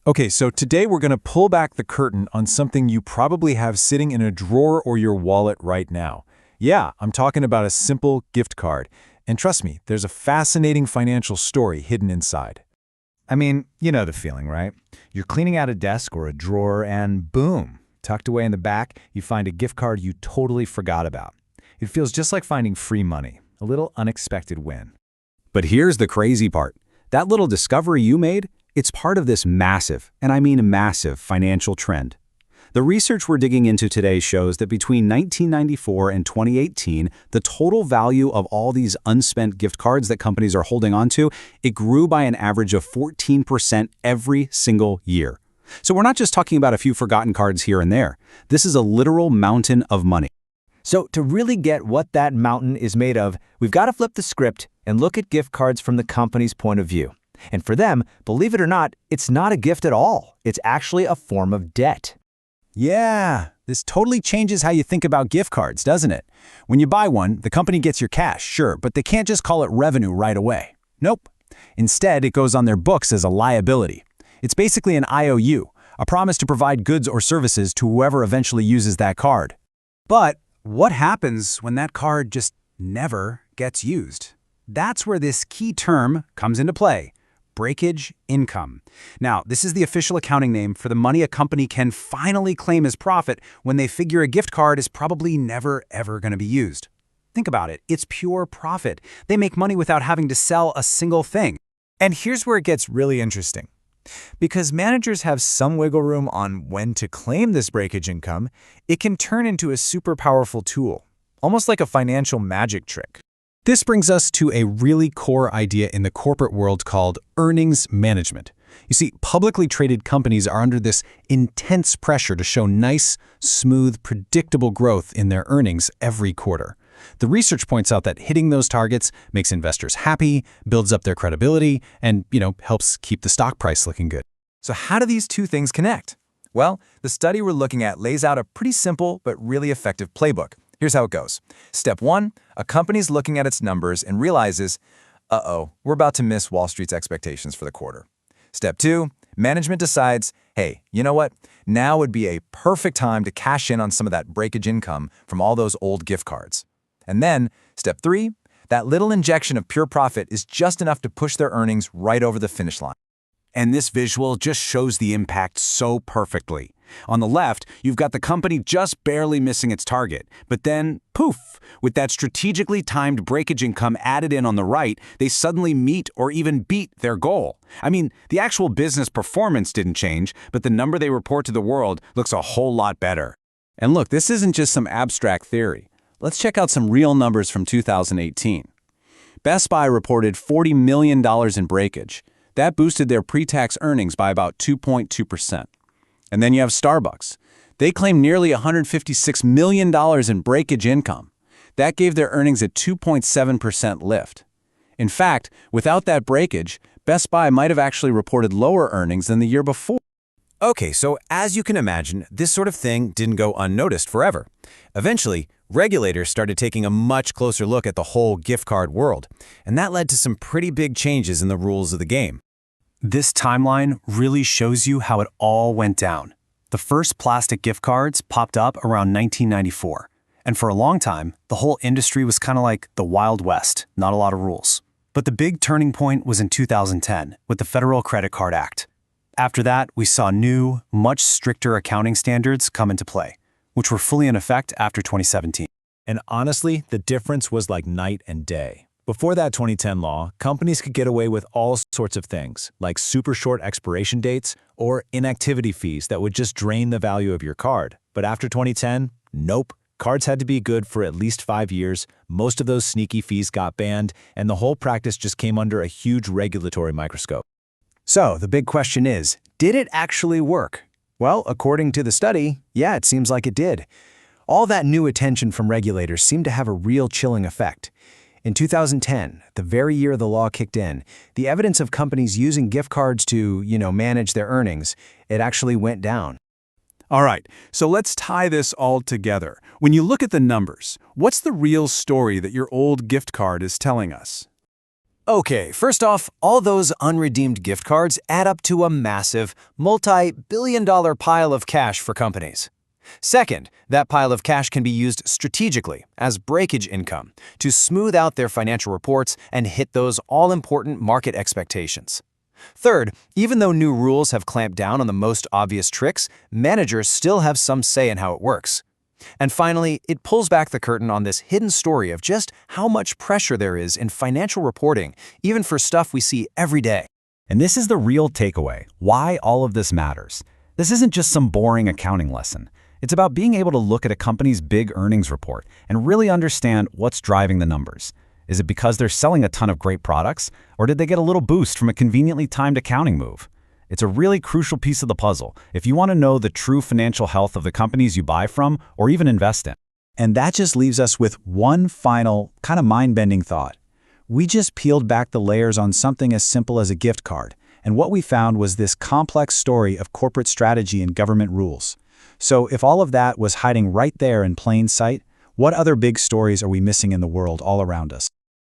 Okay, so today we're going to pull back the curtain on something you probably have sitting in a drawer or your wallet right now. Yeah, I'm talking about a simple gift card. And trust me, there's a fascinating financial story hidden inside. I mean, you know the feeling, right? You're cleaning out a desk or a drawer and boom, tucked away in the back, you find a gift card you totally forgot about. It feels just like finding free money, a little unexpected win. But here's the crazy part. That little discovery you made, it's part of this massive, and I mean massive, financial trend. The research we're digging into today shows that between 1994 and 2018, the total value of all these unspent gift cards that companies are holding onto, it grew by an average of 14% every single year. So we're not just talking about a few forgotten cards here and there. This is a literal mountain of money. So to really get what that mountain is made of, we've got to flip the script and look at gift cards from the company's point of view. And for them, believe it or not, it's not a gift at all. It's actually a form of debt. Yeah, this totally changes how you think about gift cards, doesn't it? When you buy one, the company gets your cash, sure, but they can't just call it revenue right away. Nope. Instead, it goes on their books as a liability. It's basically an IOU, a promise to provide goods or services to whoever eventually uses that card. But what happens when that card just never gets used? That's where this key term comes into play. Breakage income. Now, this is the official accounting name for the money a company can finally claim as profit when they figure a gift card is probably never, ever going to be used. Think about it. It's pure profit. They make money without having to sell a single thing. And here's where it gets really interesting. Because managers have some wiggle room on when to claim this breakage income, it can turn into a super powerful tool, almost like a financial magic trick. This brings us to a really core idea in the corporate world called earnings management. You see, publicly traded companies are under this intense pressure to show nice, smooth, predictable growth in their earnings every quarter. The research points out that hitting those targets makes investors happy, builds up their credibility, and, helps keep the stock price looking good. So how do these two things connect? Well, the study we're looking at lays out a pretty simple but really effective playbook. Here's how it goes. Step 1, a company's looking at its numbers and realizes, we're about to miss Wall Street's expectations for the quarter. Step 2, management decides, hey, you know what? Now would be a perfect time to cash in on some of that breakage income from all those old gift cards. And then, step 3, that little injection of pure profit is just enough to push their earnings right over the finish line. And this visual just shows the impact so perfectly. On the left, you've got the company just barely missing its target. But then, poof, with that strategically timed breakage income added in on the right, they suddenly meet or even beat their goal. I mean, the actual business performance didn't change, but the number they report to the world looks a whole lot better. And look, this isn't just some abstract theory. Let's check out some real numbers from 2018. Best Buy reported $40 million in breakage. That boosted their pre-tax earnings by about 2.2%. And then you have Starbucks. They claimed nearly $156 million in breakage income. That gave their earnings a 2.7% lift. In fact, without that breakage, Best Buy might have actually reported lower earnings than the year before. Okay, so as you can imagine, this sort of thing didn't go unnoticed forever. Eventually, regulators started taking a much closer look at the whole gift card world, and that led to some pretty big changes in the rules of the game. This timeline really shows you how it all went down. The first plastic gift cards popped up around 1994, and for a long time, the whole industry was kind of like the Wild West, not a lot of rules. But the big turning point was in 2010 with the Federal Credit Card Act. After that, we saw new, much stricter accounting standards come into play, which were fully in effect after 2017. And honestly, the difference was like night and day. Before that 2010 law, companies could get away with all sorts of things, like super short expiration dates or inactivity fees that would just drain the value of your card. But after 2010, nope. Cards had to be good for at least 5 years, most of those sneaky fees got banned, and the whole practice just came under a huge regulatory microscope. So the big question is, did it actually work? Well, according to the study, yeah, it seems like it did. All that new attention from regulators seemed to have a real chilling effect. In 2010, the very year the law kicked in, the evidence of companies using gift cards to, manage their earnings, it actually went down. All right, so let's tie this all together. When you look at the numbers, what's the real story that your old gift card is telling us? Okay, first off, all those unredeemed gift cards add up to a massive, multi-billion-dollar pile of cash for companies. Second, that pile of cash can be used strategically as breakage income to smooth out their financial reports and hit those all-important market expectations. Third, even though new rules have clamped down on the most obvious tricks, managers still have some say in how it works. And finally, it pulls back the curtain on this hidden story of just how much pressure there is in financial reporting, even for stuff we see every day. And this is the real takeaway, why all of this matters. This isn't just some boring accounting lesson. It's about being able to look at a company's big earnings report and really understand what's driving the numbers. Is it because they're selling a ton of great products, or did they get a little boost from a conveniently timed accounting move? It's a really crucial piece of the puzzle if you want to know the true financial health of the companies you buy from or even invest in. And that just leaves us with one final, kind of mind-bending thought. We just peeled back the layers on something as simple as a gift card, and what we found was this complex story of corporate strategy and government rules. So if all of that was hiding right there in plain sight, what other big stories are we missing in the world all around us?